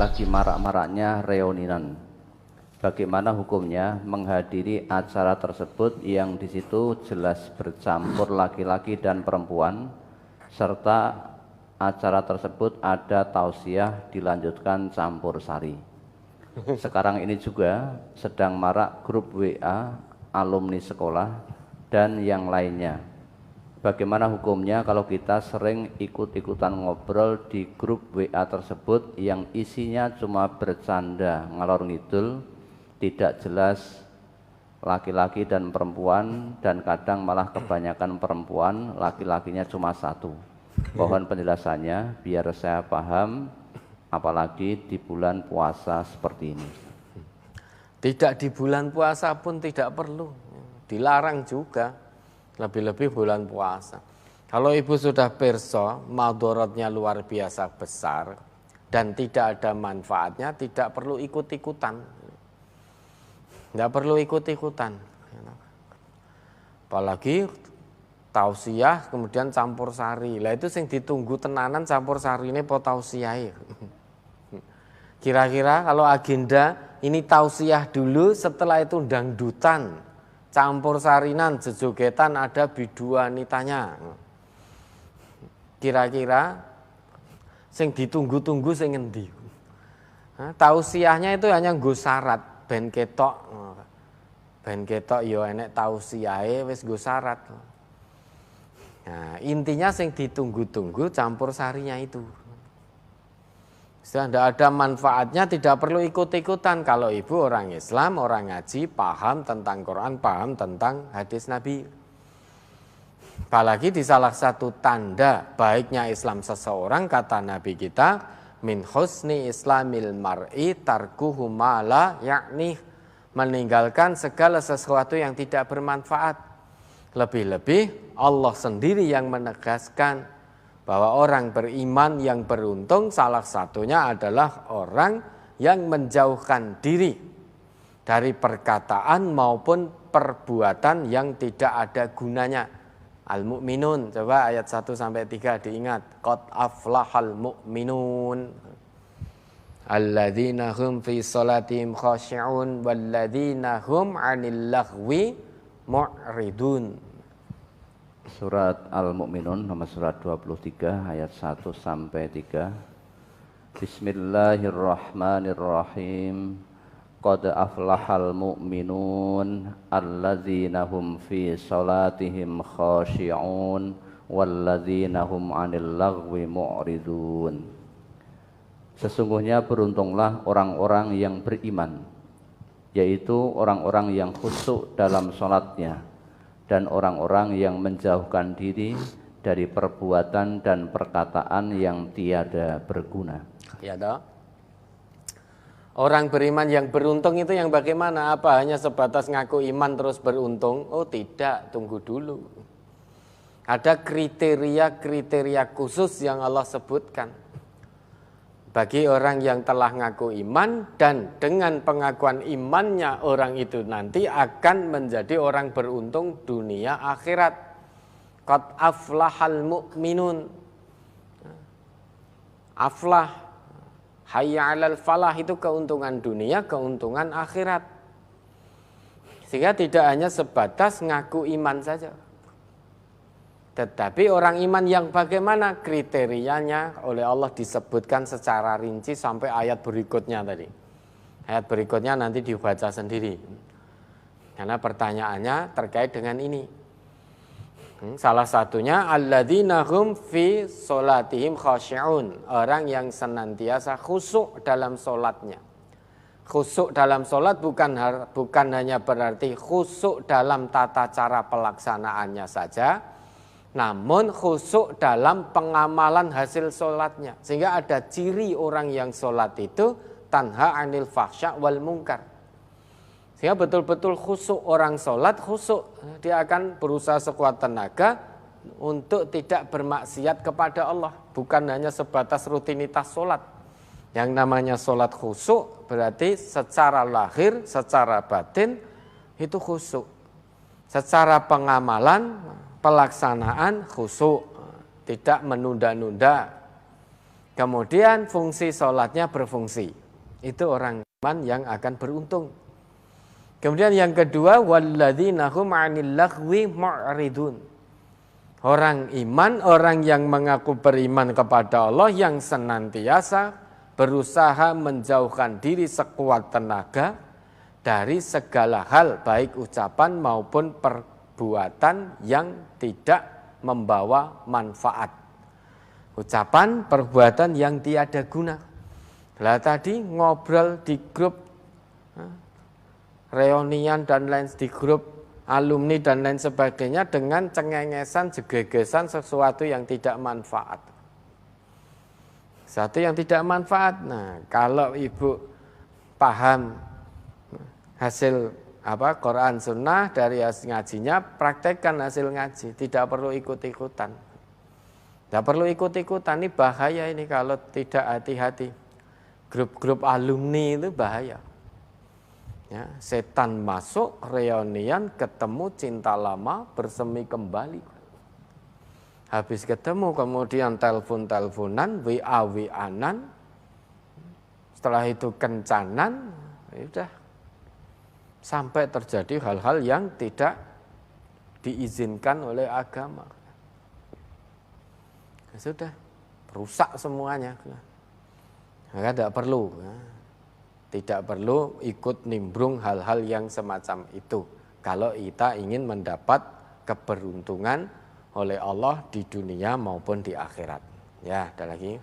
lagi marak-maraknya reuninan. Bagaimana hukumnya menghadiri acara tersebut yang di situ jelas bercampur laki-laki dan perempuan, serta acara tersebut ada tausiah dilanjutkan campur sari. Sekarang ini juga sedang marak grup WA alumni sekolah dan yang lainnya. Bagaimana hukumnya kalau kita sering ikut-ikutan ngobrol di grup WA tersebut yang isinya cuma bercanda ngalor ngidul, tidak jelas laki-laki dan perempuan, dan kadang malah kebanyakan perempuan, laki-lakinya cuma satu. Mohon penjelasannya biar saya paham, apalagi di bulan puasa seperti ini. Tidak di bulan puasa pun tidak perlu, dilarang juga. Lebih-lebih bulan puasa. Kalau ibu sudah pirsa, madharatnya luar biasa besar dan tidak ada manfaatnya, tidak perlu ikut-ikutan. Tidak perlu ikut-ikutan. Apalagi tausiah kemudian campur sari. Lah itu sing ditunggu tenanan campur sari ini po tausiah. Kira-kira kalau agenda ini tausiah dulu, setelah itu dangdutan. Campur sarinan, jejogetan, ada biduan nitanya. Kira-kira sing ditunggu-tunggu sing ngendi? Tausiahnya itu hanya nggo syarat ben ketok. Ben ketok ya enek tausiahe wis nggo syarat. Nah, intinya sing ditunggu-tunggu campur sarinya itu. Sudah tidak ada manfaatnya, tidak perlu ikut-ikutan. Kalau ibu orang Islam, orang ngaji, paham tentang Quran, paham tentang hadis Nabi. Apalagi di salah satu tanda baiknya Islam seseorang, kata Nabi kita, min husni islamil mar'i tarkuhu ma la yakni, meninggalkan segala sesuatu yang tidak bermanfaat. Lebih-lebih Allah sendiri yang menegaskan bahwa orang beriman yang beruntung salah satunya adalah orang yang menjauhkan diri dari perkataan maupun perbuatan yang tidak ada gunanya. Al-Mu'minun, coba ayat 1-3 diingat. Qad aflahal mu'minun alladzina hum fi salatihim khashi'un walladzina hum 'anil laghwi mu'ridun. Surat Al-Mu'minun nomor surat 23 ayat 1-3. Bismillahirrahmanirrahim. Qad aflahal mu'minun alladzina hum fi salatihim khashi'un walladzina hum 'anil laghwi mu'ridun. Sesungguhnya beruntunglah orang-orang yang beriman, yaitu orang-orang yang khusyuk dalam salatnya dan orang-orang yang menjauhkan diri dari perbuatan dan perkataan yang tiada berguna. Ya toh? Orang beriman yang beruntung itu yang bagaimana? Apa hanya sebatas ngaku iman terus beruntung? Oh tidak, tunggu dulu. Ada kriteria-kriteria khusus yang Allah sebutkan. Bagi orang yang telah ngaku iman dan dengan pengakuan imannya orang itu nanti akan menjadi orang beruntung dunia akhirat. Qad aflahal mu'minun. Aflah, hayya 'alal falah itu keuntungan dunia, keuntungan akhirat. Sehingga tidak hanya sebatas ngaku iman saja. Tetapi orang iman yang bagaimana kriterianya oleh Allah disebutkan secara rinci sampai ayat berikutnya tadi. Ayat berikutnya nanti dibaca sendiri. Karena pertanyaannya terkait dengan ini. Salah satunya alladzina hum fi sholatihim khashi'un, orang yang senantiasa khusyuk dalam sholatnya. Khusyuk dalam sholat bukan hanya berarti khusyuk dalam tata cara pelaksanaannya saja, namun khusyuk dalam pengamalan hasil sholatnya. Sehingga ada ciri orang yang sholat itu tanha anil fahsya wal munkar. Sehingga betul-betul khusyuk orang sholat, khusyuk. Dia akan berusaha sekuat tenaga untuk tidak bermaksiat kepada Allah. Bukan hanya sebatas rutinitas sholat. Yang namanya sholat khusyuk berarti secara lahir, secara batin itu khusyuk. Secara pengamalan, pelaksanaan khusyuk, tidak menunda-nunda. kemudian fungsi sholatnya berfungsi. Itu orang iman yang akan beruntung. Kemudian yang kedua, walladzina hum 'anil laghwi mu'ridun. Orang iman, orang yang mengaku beriman kepada Allah, yang senantiasa berusaha menjauhkan diri sekuat tenaga dari segala hal, baik ucapan maupun perbuatan yang tidak membawa manfaat. Ucapan, perbuatan yang tiada guna. Lah tadi ngobrol di grup reunian dan lain, di grup alumni dan lain sebagainya dengan cengengesan, jegegesan sesuatu yang tidak manfaat. Satu yang tidak manfaat. Nah, kalau ibu paham hasil Quran Sunnah dari hasil ngajinya, praktekkan hasil ngaji, tidak perlu ikut-ikutan. Tidak perlu ikut-ikutan, ini bahaya ini kalau tidak hati-hati. Grup-grup alumni itu bahaya. Ya, setan masuk, reunian, ketemu, cinta lama, bersemi kembali. Habis ketemu kemudian telepon-teleponan, WA-WA-an, setelah itu kencanan, ya udah. Sampai terjadi hal-hal yang tidak diizinkan oleh agama. Ya sudah, rusak semuanya. Maka tidak perlu ikut nimbrung hal-hal yang semacam itu. Kalau kita ingin mendapat keberuntungan oleh Allah di dunia maupun di akhirat. Ya, ada lagi.